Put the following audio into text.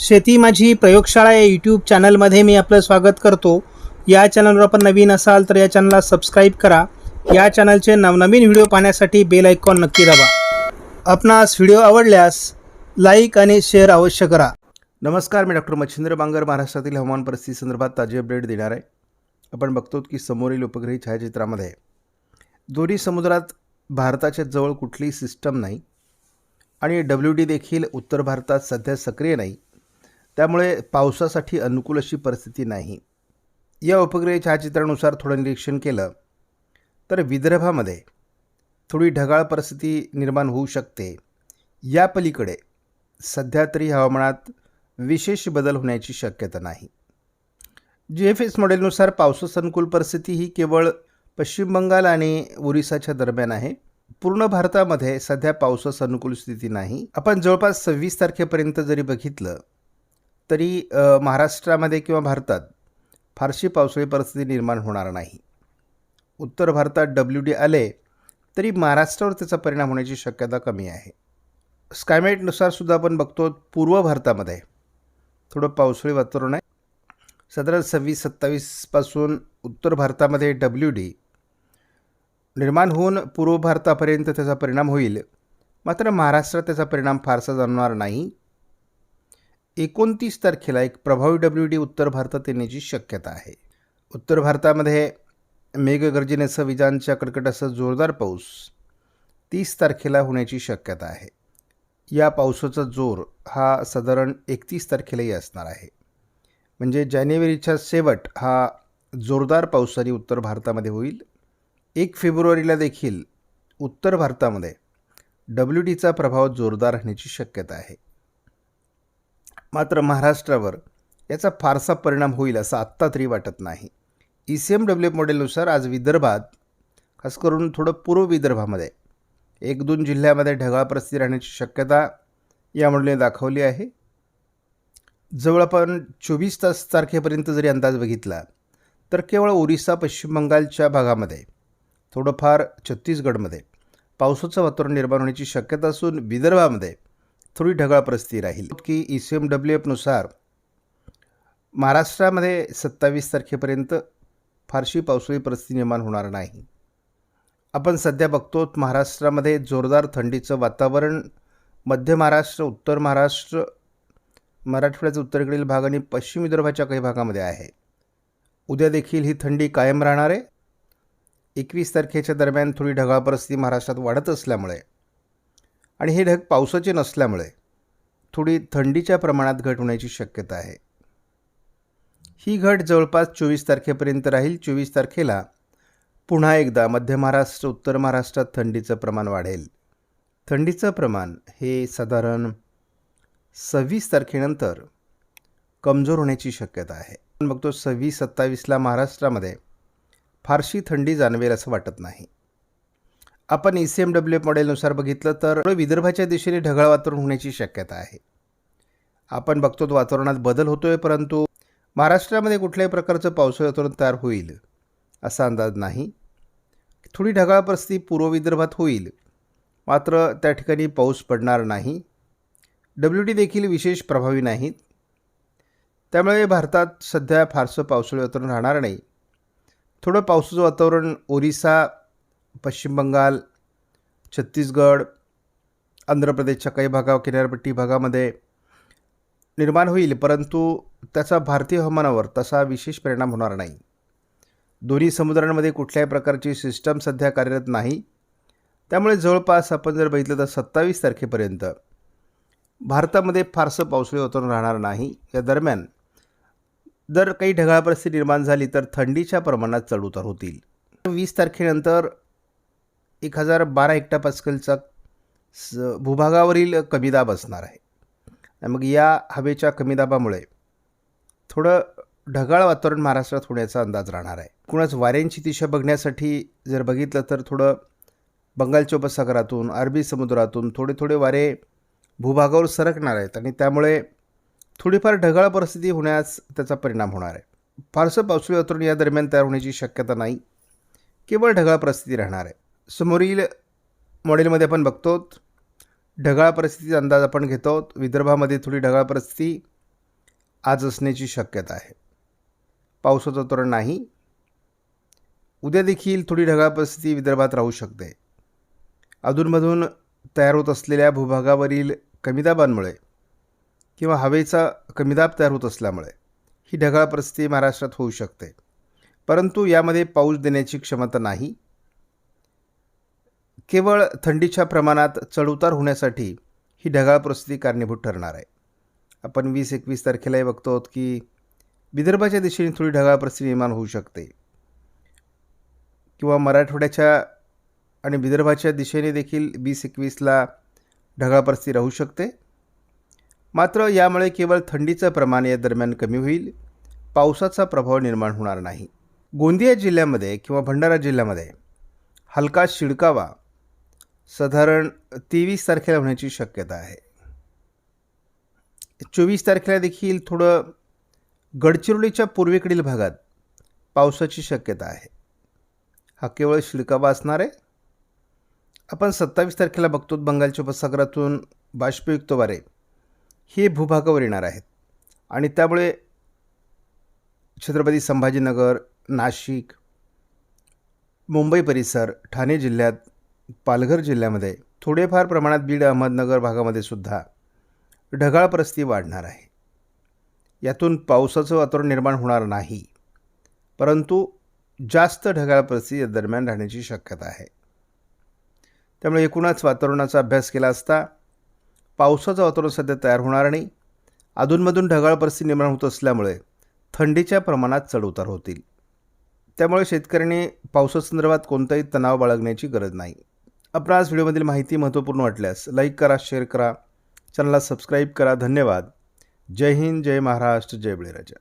शेती माझी प्रयोगशाळा या यूट्यूब चॅनलमध्ये मी आपलं स्वागत करतो। या चॅनलवर आपण नवीन असाल तर या चॅनलला सबस्क्राईब करा। या चॅनलचे नवनवीन व्हिडिओ पाहण्यासाठी बेल आयकॉन नक्की दाबा। आपणास व्हिडिओ आवडल्यास लाईक आणि शेअर अवश्य करा। नमस्कार, मी डॉक्टर मच्छिंद्र बांगर महाराष्ट्रातील हवामान परिस्थिती संदर्भात ताजे अपडेट देणार आहे। आपण बघतो की समोरील उपग्रही छायाचित्रामध्ये दोन्ही समुद्रात भारताच्या जवळ कुठलीही सिस्टम नाही आणि WD देखील उत्तर भारतात सध्या सक्रिय नाही, त्यामुळे पावसासाठी अनुकूल अशी परिस्थिती नाही। या उपग्रही छायाचित्रानुसार थोडं निरीक्षण केलं तर विदर्भामध्ये थोडी ढगाळ परिस्थिती निर्माण होऊ शकते। या पलीकडे सध्या तरी हवामानात विशेष बदल होण्याची शक्यता नाही। GFS मॉडेलनुसार पावसास अनुकूल परिस्थिती ही केवळ पश्चिम बंगाल आणि ओरिसाच्या दरम्यान आहे। पूर्ण भारतामध्ये सध्या पावसास अनुकूल स्थिती नाही। आपण जवळपास 26 तारखेपर्यंत जरी बघितलं तरी महाराष्ट्रामध्ये किंवा भारतात फारशी पावसाळी परिस्थिती निर्माण होणार नाही। उत्तर भारतात WD आले तरी महाराष्ट्रावर त्याचा परिणाम होण्याची शक्यता कमी आहे। स्कायमेटनुसार सुद्धा आपण बघतो पूर्व भारतामध्ये थोडं पावसाळी वातावरण आहे। साधारण 26-27 पासून उत्तर भारतामध्ये WD निर्माण होऊन पूर्व भारतापर्यंत त्याचा परिणाम होईल, मात्र महाराष्ट्रात त्याचा परिणाम फारसा जाणवणार नाही। 29 तारखेला एक प्रभावी WD उत्तर भारतात येण्याची शक्यता आहे। उत्तर भारतामध्ये मेघगर्जनेसह विजांच्या कडकडाटासह जोरदार पाऊस 30 तारखेला होण्याची शक्यता आहे। या पावसाचा जोर हा साधारण 31 तारखेलाही असणार आहे। म्हणजे जानेवारीच्या शेवट हा जोरदार पावसाने उत्तर भारतामध्ये होईल। 1 फेब्रुवारीला देखील उत्तर भारतामध्ये WDचा प्रभाव जोरदार राहण्याची शक्यता आहे। मात्र महाराष्ट्रावर याचा फारसा परिणाम होईल असं आत्ता तरी वाटत नाही। ECMWF मॉडेलनुसार आज विदर्भात, खास करून थोडं पूर्व विदर्भामध्ये 1-2 जिल्ह्यामध्ये ढगाळ परिस्थिती राहण्याची शक्यता या मॉडेलने दाखवली आहे। जवळ आपण 24 तारखेपर्यंत जरी अंदाज बघितला तर केवळ ओरिसा, पश्चिम बंगालच्या भागामध्ये, थोडंफार छत्तीसगडमध्ये पावसाचं वातावरण निर्माण होण्याची शक्यता असून विदर्भामध्ये थोडी ढगाळ परिस्थिती राहील। की ECMWFनुसार महाराष्ट्रामध्ये 27 तारखेपर्यंत फारशी पावसाळी परिस्थिती निर्माण होणार नाही। आपण सध्या बघतो महाराष्ट्रामध्ये जोरदार थंडीचं वातावरण मध्य महाराष्ट्र, उत्तर महाराष्ट्र, मराठवाड्याचा उत्तरेकडील भाग आणि पश्चिम विदर्भाच्या काही भागामध्ये आहे। उद्या देखील ही थंडी कायम राहणार आहे। 21 तारखेच्या दरम्यान थोडी ढगाळ परिस्थिती महाराष्ट्रात वाढत असल्यामुळे आणि हे ढग पावसाचे नसल्यामुळे थोडी थंडीच्या प्रमाणात घट होण्याची शक्यता आहे। ही घट जवळपास 24 तारखेपर्यंत राहील। 24 तारखेला पुन्हा एकदा मध्य महाराष्ट्र, उत्तर महाराष्ट्रात थंडीचं प्रमाण वाढेल। थंडीचं प्रमाण हे साधारण 26 तारखेनंतर कमजोर होण्याची शक्यता आहे। आपण बघतो 26-27ला महाराष्ट्रामध्ये फारशी थंडी जाणवेल असं वाटत नाही। आपण ECMWF मॉडेलनुसार बघितलं तर विदर्भाच्या दिशेने ढगाळ वातावरण होण्याची शक्यता आहे। आपण बघतो वातावरणात बदल होतोय, परंतु महाराष्ट्रामध्ये कुठल्याही प्रकारचं पावसाळी वातावरण तयार होईल असा अंदाज नाही। थोडी ढगाळ परिस्थिती पूर्व विदर्भात होईल, मात्र त्या ठिकाणी पाऊस पडणार नाही। WD देखील विशेष प्रभावी नाहीत, त्यामुळे भारतात सध्या फारसं पावसाळी वातावरण राहणार नाही। थोडं पावसाचं वातावरण ओरिसा, पश्चिम बंगाल, छत्तीसगड, आंध्र प्रदेशच्या काही किनारपट्टी भागामध्ये निर्माण होईल, परंतु त्याचा भारतीय हवामानावर तसा विशेष परिणाम होणार नाही। दोन्ही समुद्रांमध्ये कुठल्याही प्रकारची सिस्टम सध्या कार्यरत नाही, त्यामुळे जवळपास आपण जर बघितलं तर 27 तारखेपर्यंत भारतामध्ये फारसं पावसाळी वातावरण राहणार नाही। या दरम्यान जर काही ढगाळ परिस्थिती निर्माण झाली तर थंडीच्या प्रमाणात चढउतार होतील। 20 तारखेनंतर 1012 हेक्टोपास्कलचा भूभागावरील कमी दाब असणार आहे। मग या हवेच्या कमी दाबामुळे थोडं ढगाळ वातावरण महाराष्ट्रात होण्याचा अंदाज राहणार आहे। एकूणच वाऱ्यांची दिशा बघण्यासाठी जर बघितलं तर थोडं बंगालच्या उपसागरातून, अरबी समुद्रातून थोडे वारे भूभागावर सरकणार आहेत आणि त्यामुळे थोडीफार ढगाळ परिस्थिती होण्यास त्याचा परिणाम होणार आहे। फारसं पावसाळी वातावरण या दरम्यान तयार होण्याची शक्यता नाही, केवळ ढगाळ परिस्थिती राहणार आहे। समोरील मॉडेलमध्ये आपण बघतो ढगाळ परिस्थितीचा अंदाज आपण घेतो। विदर्भामध्ये थोडी ढगाळ परिस्थिती, आज असण्याची शक्यता आहे. पावसाचं वातावरण नाही. उद्या देखील थोडी ढगाळ परिस्थिती विदर्भात राहू शकते. अधूनमधून तयार होत असलेल्या भूभागावरील कमी दाबांमुळे किंवा हवेचा कमी दाब तयार होत असल्यामुळे ही ढगाळ परिस्थिती महाराष्ट्रात होऊ शकते. परंतु यामध्ये पाऊस देण्याची क्षमता नाही. केवळ थंडीच्या प्रमाणात चढउतार होण्यासाठी ही ढगाळ परिस्थिती कारणीभूत ठरणार आहे. आपण 20-21 तारखेलाही बघतो आहोत की विदर्भाच्या दिशेने थोडी ढगाळ परिस्थिती निर्माण होऊ शकते किंवा मराठवाड्याच्या आणि विदर्भाच्या दिशेने देखील 20-21ला ढगाळ परिस्थिती राहू शकते. मात्र यामुळे केवळ थंडीचं प्रमाण या दरम्यान कमी होईल. पावसाचा प्रभाव निर्माण होणार नाही. गोंदिया जिल्ह्यामध्ये किंवा भंडारा जिल्ह्यामध्ये हलका शिडकावा साधारण 23 तारखेला होण्याची शक्यता आहे. 24 तारखेला देखील थोडं गडचिरोलीच्या पूर्वेकडील भागात पावसाची शक्यता आहे. हा केवळ शिडकावा असणार आहे. आपण 27 तारखेला बघतो बंगालच्या उपसागरातून बाष्पयुक्त वारे हे भूभागावर येणार आहेत आणि त्यामुळे छत्रपती संभाजीनगर, नाशिक, मुंबई परिसर, ठाणे जिल्ह्यात, पालघर जिल्ह्यामध्ये थोडेफार प्रमाणात बीड, अहमदनगर भागामध्ये सुद्धा ढगाळ परिस्थिती वाढणार आहे. यातून पावसाचं वातावरण निर्माण होणार नाही, परंतु जास्त ढगाळ परिस्थिती या दरम्यान राहण्याची शक्यता आहे. त्यामुळे एकूणच वातावरणाचा अभ्यास केला असता पावसाचं वातावरण सध्या तयार होणार नाही. अधूनमधून ढगाळ परिस्थिती निर्माण होत असल्यामुळे थंडीच्या प्रमाणात चढउतार होतील. त्यामुळे शेतकऱ्यांनी पावसासंदर्भात कोणताही तणाव बाळगण्याची गरज नाही. आपणास व्हिडिओमधील माहिती महत्त्वपूर्ण वाटल्यास लाईक करा, शेअर करा, चॅनलला सबस्क्राईब करा. धन्यवाद. जय हिंद, जय महाराष्ट्र, जय बळीराजा.